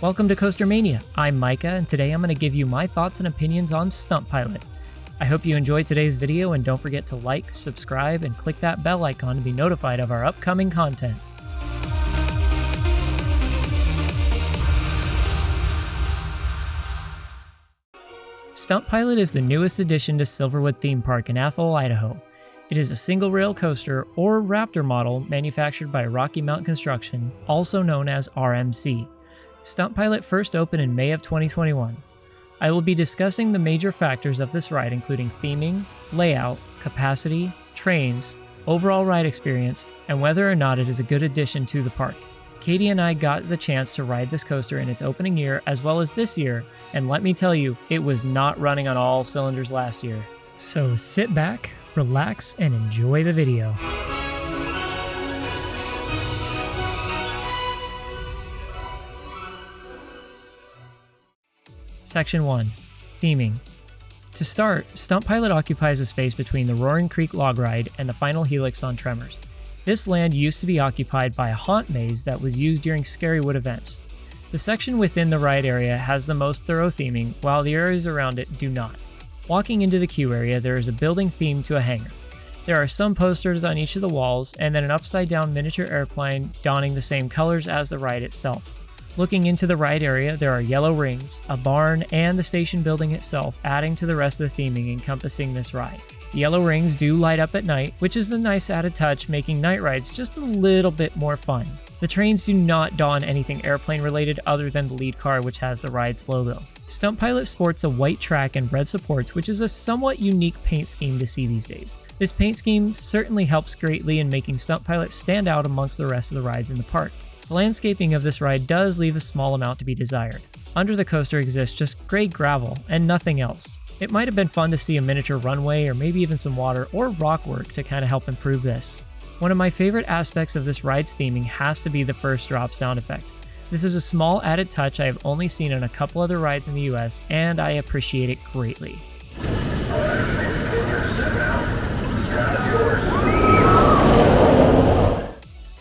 Welcome to Coaster Mania. I'm Micah, and today I'm going to give you my thoughts and opinions on Stunt Pilot. I hope you enjoyed today's video, and don't forget to like, subscribe, and click that bell icon to be notified of our upcoming content. Stunt Pilot is the newest addition to Silverwood Theme Park in Athol, Idaho. It is a single-rail coaster or Raptor model manufactured by Rocky Mountain Construction, also known as RMC. Stunt Pilot first opened in May of 2021. I will be discussing the major factors of this ride, including theming, layout, capacity, trains, overall ride experience, and whether or not it is a good addition to the park. Katie and I got the chance to ride this coaster in its opening year as well as this year, and let me tell you, it was not running on all cylinders last year. So sit back, relax, and enjoy the video. Section 1. Theming. To start, Stunt Pilot occupies a space between the Roaring Creek log ride and the final helix on Tremors. This land used to be occupied by a haunt maze that was used during Scarywood events. The section within the ride area has the most thorough theming, while the areas around it do not. Walking into the queue area, there is a building themed to a hangar. There are some posters on each of the walls, and then an upside-down miniature airplane donning the same colors as the ride itself. Looking into the ride area, there are yellow rings, a barn, and the station building itself, adding to the rest of the theming encompassing this ride. The yellow rings do light up at night, which is a nice added touch, making night rides just a little bit more fun. The trains do not don anything airplane related other than the lead car, which has the ride's logo. Stunt Pilot sports a white track and red supports, which is a somewhat unique paint scheme to see these days. This paint scheme certainly helps greatly in making Stunt Pilot stand out amongst the rest of the rides in the park. The landscaping of this ride does leave a small amount to be desired. Under the coaster exists just gray gravel and nothing else. It might have been fun to see a miniature runway or maybe even some water or rock work to kind of help improve this. One of my favorite aspects of this ride's theming has to be the first drop sound effect. This is a small added touch I have only seen on a couple other rides in the US, and I appreciate it greatly.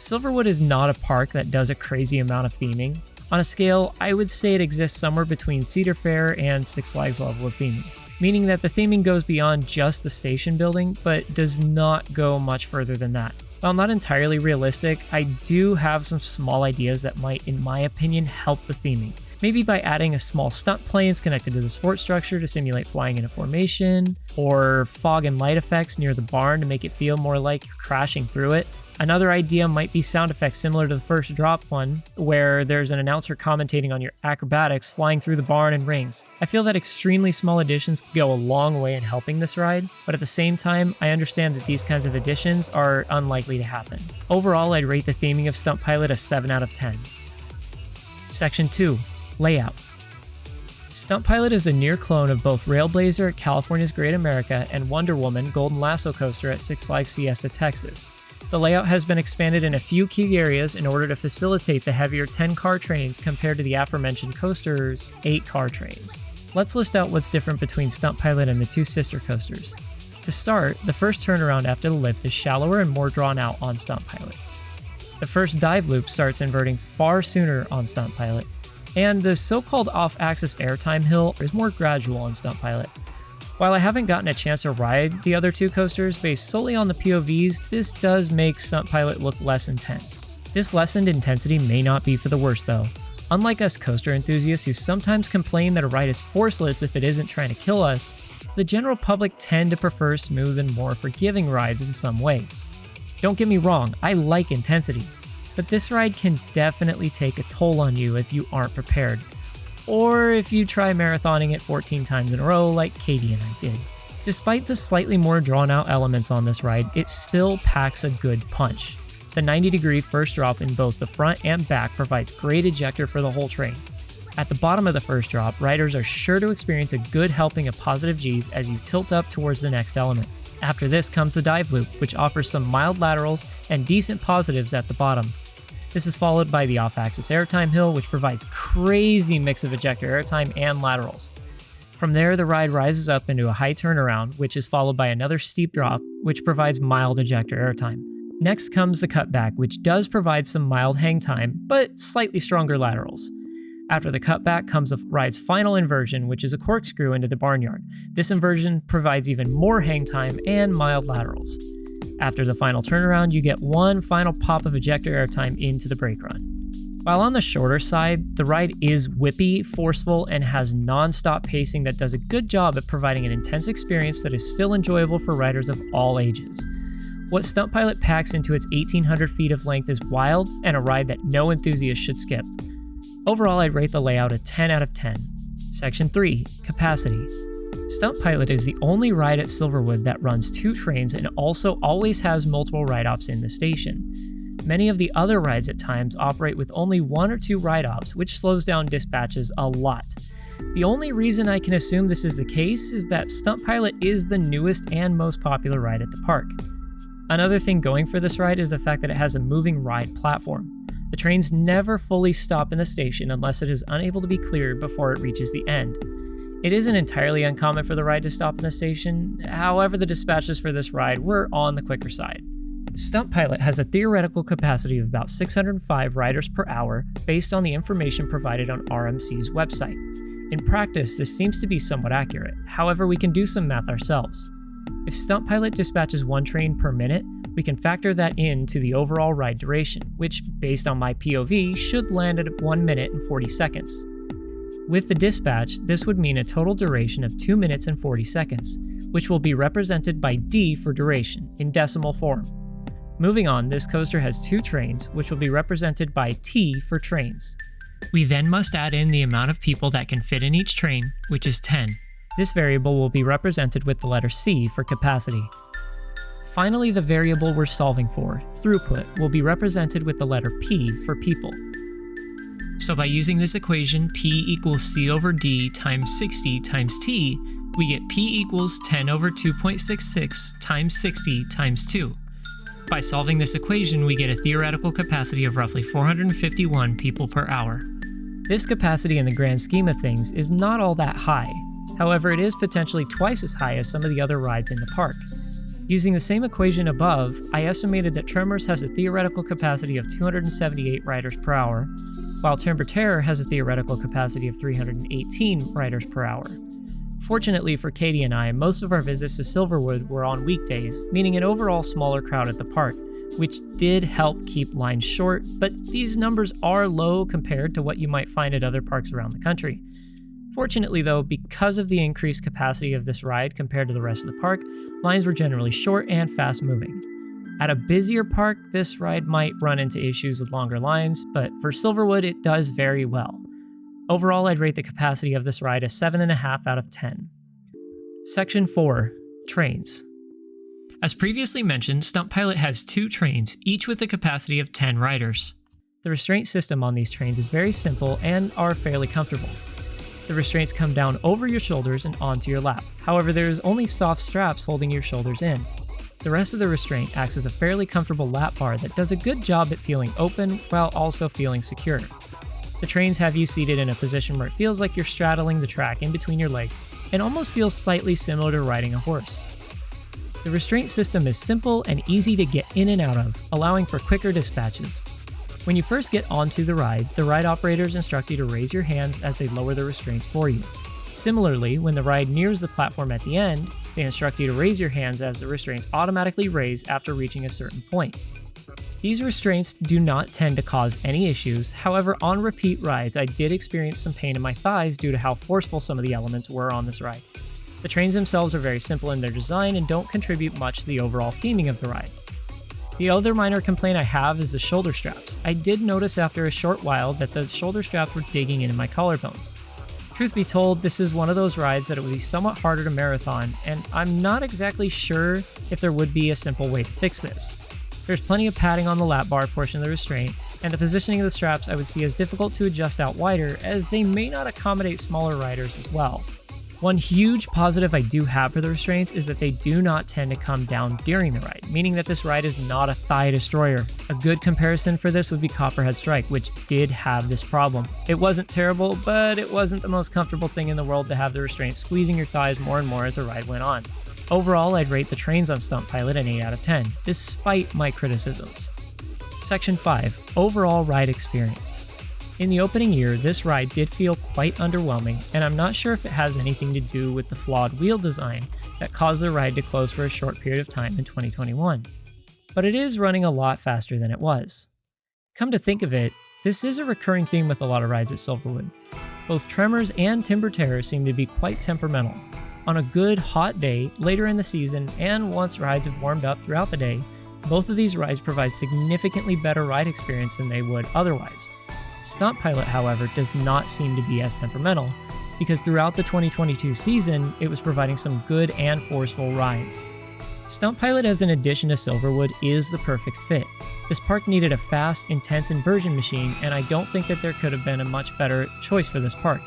Silverwood is not a park that does a crazy amount of theming. On a scale, I would say it exists somewhere between Cedar Fair and Six Flags level of theming, meaning that the theming goes beyond just the station building, but does not go much further than that. While not entirely realistic, I do have some small ideas that might, in my opinion, help the theming. Maybe by adding a small stunt planes connected to the support structure to simulate flying in a formation, or fog and light effects near the barn to make it feel more like you're crashing through it. Another idea might be sound effects similar to the first drop one, where there's an announcer commentating on your acrobatics flying through the barn and rings. I feel that extremely small additions could go a long way in helping this ride, but at the same time, I understand that these kinds of additions are unlikely to happen. Overall, I'd rate the theming of Stunt Pilot a 7 out of 10. Section 2. Layout. Stunt Pilot is a near clone of both Railblazer at California's Great America and Wonder Woman Golden Lasso Coaster at Six Flags Fiesta, Texas. The layout has been expanded in a few key areas in order to facilitate the heavier 10-car trains compared to the aforementioned coaster's 8-car trains. Let's list out what's different between Stunt Pilot and the two sister coasters. To start, the first turnaround after the lift is shallower and more drawn out on Stunt Pilot. The first dive loop starts inverting far sooner on Stunt Pilot, and the so-called off-axis airtime hill is more gradual on Stunt Pilot. While I haven't gotten a chance to ride the other two coasters based solely on the POVs, this does make Stunt Pilot look less intense. This lessened intensity may not be for the worst though. Unlike us coaster enthusiasts who sometimes complain that a ride is forceless if it isn't trying to kill us, the general public tend to prefer smooth and more forgiving rides in some ways. Don't get me wrong, I like intensity, but this ride can definitely take a toll on you if you aren't prepared. Or if you try marathoning it 14 times in a row like Katie and I did. Despite the slightly more drawn out elements on this ride, it still packs a good punch. The 90-degree first drop in both the front and back provides great ejector for the whole train. At the bottom of the first drop, riders are sure to experience a good helping of positive G's as you tilt up towards the next element. After this comes the dive loop, which offers some mild laterals and decent positives at the bottom. This is followed by the off-axis airtime hill, which provides crazy mix of ejector airtime and laterals. From there, the ride rises up into a high turnaround, which is followed by another steep drop, which provides mild ejector airtime. Next comes the cutback, which does provide some mild hang time, but slightly stronger laterals. After the cutback comes the ride's final inversion, which is a corkscrew into the barnyard. This inversion provides even more hang time and mild laterals. After the final turnaround, you get one final pop of ejector air time into the brake run. While on the shorter side, the ride is whippy, forceful, and has non-stop pacing that does a good job at providing an intense experience that is still enjoyable for riders of all ages. What Stunt Pilot packs into its 1,800 feet of length is wild and a ride that no enthusiast should skip. Overall, I'd rate the layout a 10 out of 10. Section 3, Capacity. Stunt Pilot is the only ride at Silverwood that runs 2 trains and also always has multiple ride ops in the station. Many of the other rides at times operate with only 1 or 2 ride ops, which slows down dispatches a lot. The only reason I can assume this is the case is that Stunt Pilot is the newest and most popular ride at the park. Another thing going for this ride is the fact that it has a moving ride platform. The trains never fully stop in the station unless it is unable to be cleared before it reaches the end. It isn't entirely uncommon for the ride to stop in the station, however the dispatches for this ride were on the quicker side. Stunt Pilot has a theoretical capacity of about 605 riders per hour based on the information provided on RMC's website. In practice, this seems to be somewhat accurate, however we can do some math ourselves. If Stunt Pilot dispatches 1 train per minute, we can factor that into the overall ride duration, which, based on my POV, should land at 1 minute and 40 seconds. With the dispatch, this would mean a total duration of 2 minutes and 40 seconds, which will be represented by D for duration, in decimal form. Moving on, this coaster has 2 trains, which will be represented by T for trains. We then must add in the amount of people that can fit in each train, which is 10. This variable will be represented with the letter C for capacity. Finally, the variable we're solving for, throughput, will be represented with the letter P for people. So by using this equation, P equals C over D times 60 times T, we get P equals 10 over 2.66 times 60 times 2. By solving this equation, we get a theoretical capacity of roughly 451 people per hour. This capacity in the grand scheme of things is not all that high. However, it is potentially twice as high as some of the other rides in the park. Using the same equation above, I estimated that Tremors has a theoretical capacity of 278 riders per hour, while Timber Terror has a theoretical capacity of 318 riders per hour. Fortunately for Katie and I, most of our visits to Silverwood were on weekdays, meaning an overall smaller crowd at the park, which did help keep lines short, but these numbers are low compared to what you might find at other parks around the country. Fortunately though, because of the increased capacity of this ride compared to the rest of the park, lines were generally short and fast moving. At a busier park, this ride might run into issues with longer lines, but for Silverwood it does very well. Overall, I'd rate the capacity of this ride a 7.5 out of 10. Section 4, Trains. As previously mentioned, Stunt Pilot has 2 trains, each with a capacity of 10 riders. The restraint system on these trains is very simple and are fairly comfortable. The restraints come down over your shoulders and onto your lap. However, there is only soft straps holding your shoulders in. The rest of the restraint acts as a fairly comfortable lap bar that does a good job at feeling open while also feeling secure. The trains have you seated in a position where it feels like you're straddling the track in between your legs and almost feels slightly similar to riding a horse. The restraint system is simple and easy to get in and out of, allowing for quicker dispatches. When you first get onto the ride operators instruct you to raise your hands as they lower the restraints for you. Similarly, when the ride nears the platform at the end, they instruct you to raise your hands as the restraints automatically raise after reaching a certain point. These restraints do not tend to cause any issues, however on repeat rides I did experience some pain in my thighs due to how forceful some of the elements were on this ride. The trains themselves are very simple in their design and don't contribute much to the overall theming of the ride. The other minor complaint I have is the shoulder straps. I did notice after a short while that the shoulder straps were digging into my collarbones. Truth be told, this is one of those rides that it would be somewhat harder to marathon, and I'm not exactly sure if there would be a simple way to fix this. There's plenty of padding on the lap bar portion of the restraint, and the positioning of the straps I would see as difficult to adjust out wider as they may not accommodate smaller riders as well. One huge positive I do have for the restraints is that they do not tend to come down during the ride, meaning that this ride is not a thigh destroyer. A good comparison for this would be Copperhead Strike, which did have this problem. It wasn't terrible, but it wasn't the most comfortable thing in the world to have the restraints squeezing your thighs more and more as the ride went on. Overall, I'd rate the trains on Stunt Pilot an 8 out of 10, despite my criticisms. Section 5, Overall Ride Experience. In the opening year, this ride did feel quite underwhelming, and I'm not sure if it has anything to do with the flawed wheel design that caused the ride to close for a short period of time in 2021. But it is running a lot faster than it was. Come to think of it, this is a recurring theme with a lot of rides at Silverwood. Both Tremors and Timber Terror seem to be quite temperamental. On a good, hot day, later in the season, and once rides have warmed up throughout the day, both of these rides provide significantly better ride experience than they would otherwise. Stunt Pilot, however, does not seem to be as temperamental, because throughout the 2022 season, it was providing some good and forceful rides. Stunt Pilot as an addition to Silverwood is the perfect fit. This park needed a fast, intense inversion machine, and I don't think that there could have been a much better choice for this park.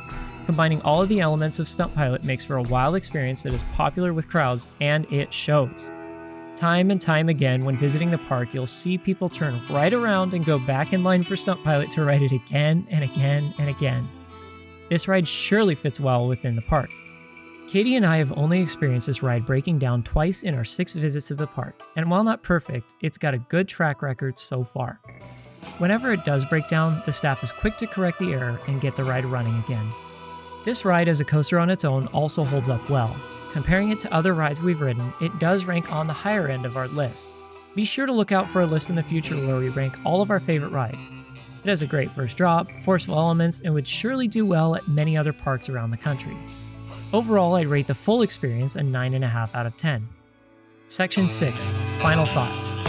Combining all of the elements of Stunt Pilot makes for a wild experience that is popular with crowds, and it shows. Time and time again, when visiting the park, you'll see people turn right around and go back in line for Stunt Pilot to ride it again and again and again. This ride surely fits well within the park. Katie and I have only experienced this ride breaking down twice in our 6 visits to the park, and while not perfect, it's got a good track record so far. Whenever it does break down, the staff is quick to correct the error and get the ride running again. This ride as a coaster on its own also holds up well. Comparing it to other rides we've ridden, it does rank on the higher end of our list. Be sure to look out for a list in the future where we rank all of our favorite rides. It has a great first drop, forceful elements, and would surely do well at many other parks around the country. Overall, I'd rate the full experience a 9.5 out of 10. Section 6, Final Thoughts.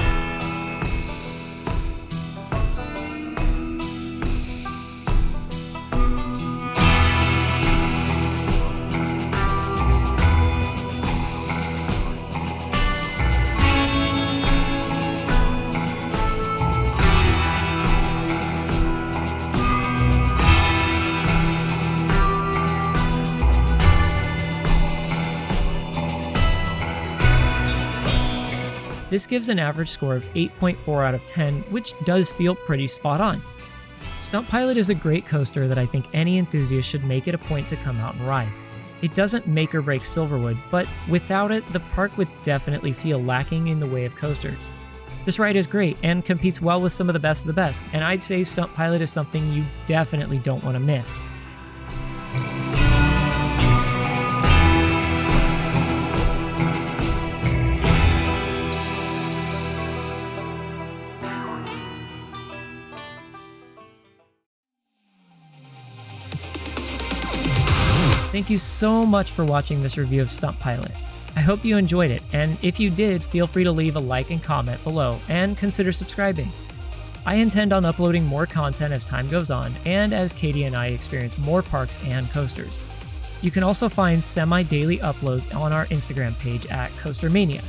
This gives an average score of 8.4 out of 10, which does feel pretty spot on. Stunt Pilot is a great coaster that I think any enthusiast should make it a point to come out and ride. It doesn't make or break Silverwood, but without it, the park would definitely feel lacking in the way of coasters. This ride is great and competes well with some of the best, and I'd say Stunt Pilot is something you definitely don't want to miss. Thank you so much for watching this review of Stunt Pilot. I hope you enjoyed it, and if you did, feel free to leave a like and comment below, and consider subscribing. I intend on uploading more content as time goes on, and as Katie and I experience more parks and coasters. You can also find semi-daily uploads on our Instagram page at CoasterMania.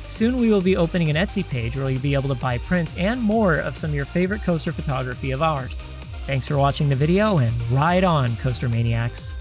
Soon we will be opening an Etsy page where you'll be able to buy prints and more of some of your favorite coaster photography of ours. Thanks for watching the video, and ride on, Coaster Maniacs!